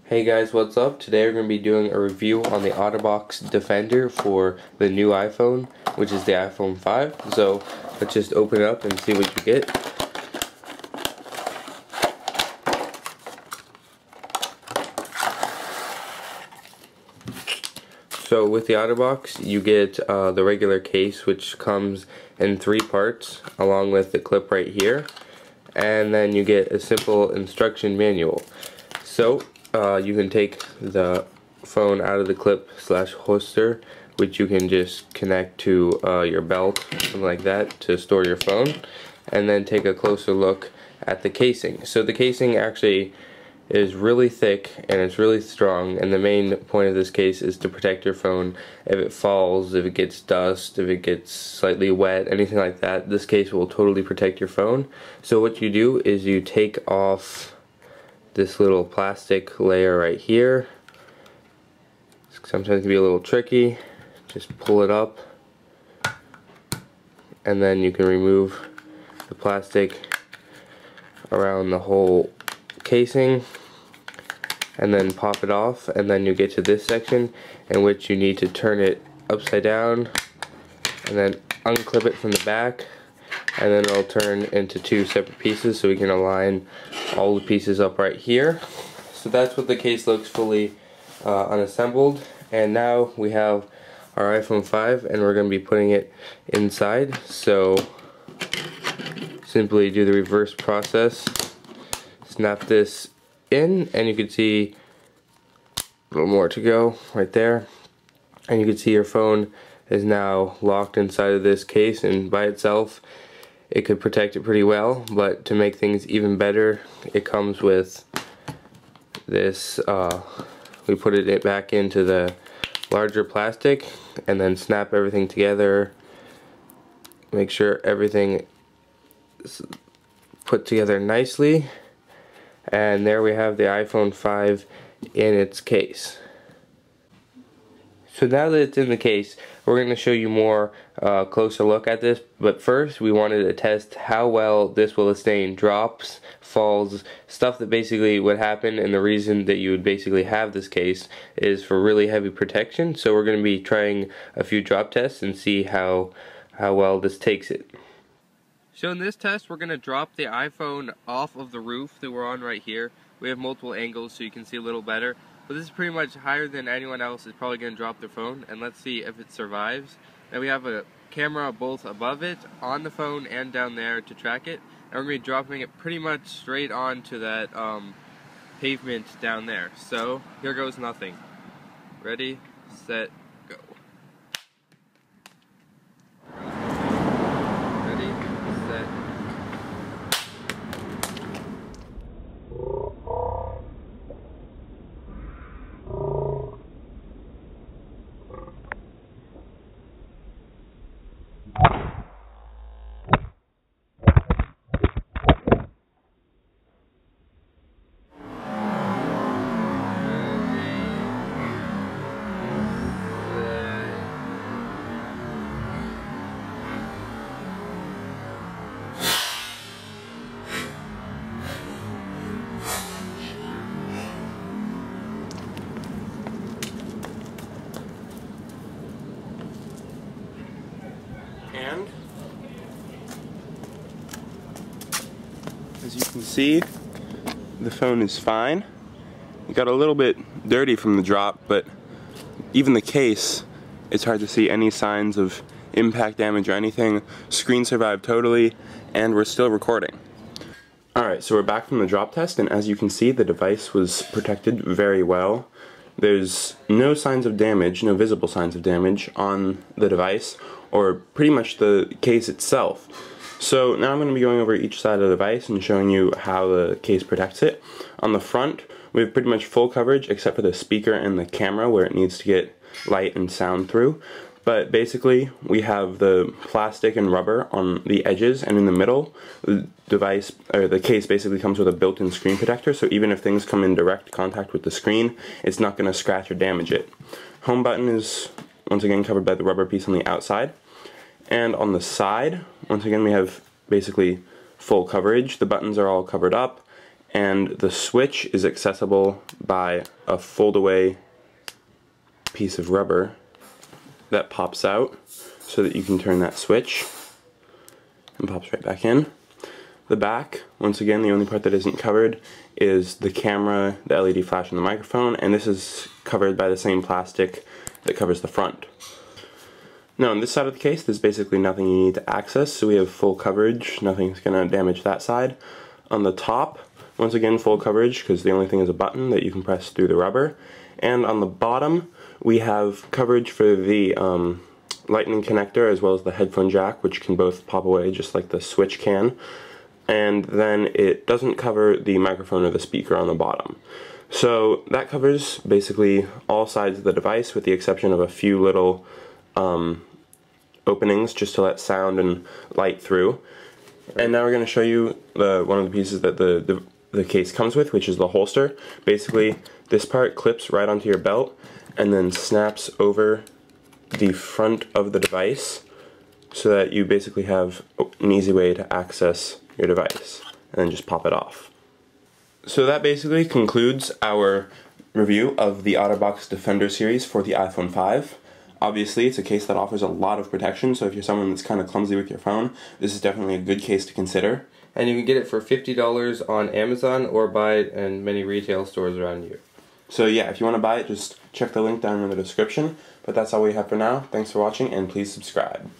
Hey guys, what's up? Today we're going to be doing a review on the Otterbox Defender for the new iPhone, which is the iPhone 5. So let's just open it up and see what you get. So with the Otterbox, you get the regular case, which comes in 3 parts, along with the clip right here. And then you get a simple instruction manual. So you can take the phone out of the clip / holster, which you can just connect to your belt, something like that, to store your phone, and then take a closer look at the casing. So the casing actually is really thick and it's really strong, and the main point of this case is to protect your phone if it falls, if it gets dust, if it gets slightly wet, anything like that. This case will totally protect your phone. So what you do is you take off this little plastic layer right here. Sometimes it can be a little tricky. Just pull it up, and then you can remove the plastic around the whole casing, and then pop it off, and then you get to this section in which you need to turn it upside down and then unclip it from the back, and then it'll turn into 2 separate pieces, so we can align all the pieces up right here. So that's what the case looks fully unassembled. And now we have our iPhone 5 and we're going to be putting it inside. So simply do the reverse process, snap this in, and you can see a little more to go right there, and you can see your phone is now locked inside of this case, and by itself it could protect it pretty well, but to make things even better, it comes with this, we put it back into the larger plastic and then snap everything together, make sure everything is put together nicely, and there we have the iPhone 5 in its case. So now that it's in the case, we're going to show you more closer look at this, but first we wanted to test how well this will sustain drops, falls, stuff that basically would happen, and the reason that you would basically have this case is for really heavy protection. So we're going to be trying a few drop tests and see how well this takes it. So in this test, we're going to drop the iPhone off of the roof that we're on right here. We have multiple angles so you can see a little better. But this is pretty much higher than anyone else is probably going to drop their phone, and let's see if it survives. Then we have a camera both above it, on the phone, and down there to track it. And we're going to be dropping it pretty much straight onto that pavement down there. So here goes nothing. Ready, set, go. Ready, set. And as you can see, the phone is fine. It got a little bit dirty from the drop, but even the case, it's hard to see any signs of impact damage or anything. Screen survived totally, and we're still recording. Alright, so we're back from the drop test, and as you can see, the device was protected very well. There's no signs of damage, no visible signs of damage on the device, or pretty much the case itself. So now I'm going to be going over each side of the device and showing you how the case protects it. On the front, we have pretty much full coverage except for the speaker and the camera where it needs to get light and sound through. But basically, we have the plastic and rubber on the edges, and in the middle, the device, or the case basically comes with a built-in screen protector, so even if things come in direct contact with the screen, it's not going to scratch or damage it. Home button is, once again, covered by the rubber piece on the outside. And on the side, once again, we have basically full coverage. The buttons are all covered up, and the switch is accessible by a fold-away piece of rubber that pops out so that you can turn that switch and pops right back in. The back, once again, the only part that isn't covered is the camera, the LED flash, and the microphone, and this is covered by the same plastic that covers the front. Now on this side of the case, there's basically nothing you need to access, so we have full coverage, nothing's going to damage that side. On the top, once again, full coverage, because the only thing is a button that you can press through the rubber. And on the bottom, we have coverage for the lightning connector as well as the headphone jack, which can both pop away just like the switch can. And then it doesn't cover the microphone or the speaker on the bottom. So that covers basically all sides of the device with the exception of a few little openings just to let sound and light through. And now we're going to show you one of the pieces that the case comes with, which is the holster. Basically, this part clips right onto your belt and then snaps over the front of the device so that you basically have an easy way to access your device and then just pop it off. So that basically concludes our review of the Otterbox Defender series for the iPhone 5. Obviously, it's a case that offers a lot of protection, so if you're someone that's kind of clumsy with your phone, this is definitely a good case to consider. And you can get it for $50 on Amazon or buy it in many retail stores around you. So yeah, if you want to buy it, just check the link down in the description. But that's all we have for now. Thanks for watching, and please subscribe.